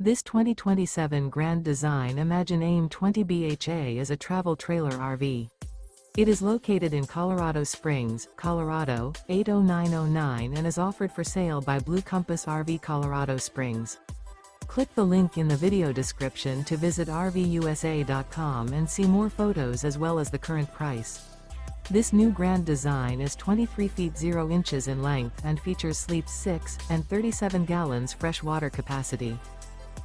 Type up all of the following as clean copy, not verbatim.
This 2027 Grand Design Imagine AIM 20 BHA is a travel trailer RV. It is located in Colorado Springs, Colorado, 80909 and is offered for sale by Blue Compass RV Colorado Springs. Click the link in the video description to visit RVUSA.com and see more photos as well as the current price. This new Grand Design is 23 feet 0 inches in length and features sleeps 6 and 37 gallons fresh water capacity.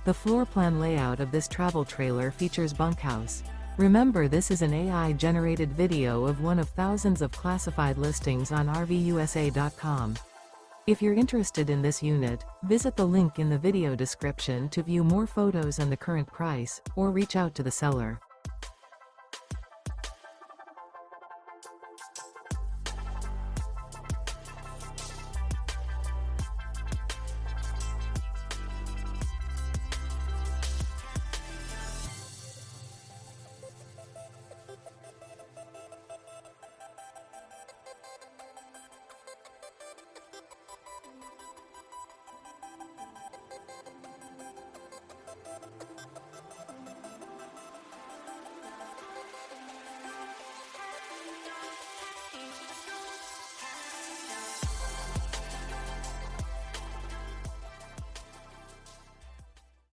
The floor plan layout of this travel trailer features bunkhouse. Remember, this is an AI-generated video of one of thousands of classified listings on RVUSA.com. If you're interested in this unit, visit the link in the video description to view more photos and the current price, or reach out to the seller.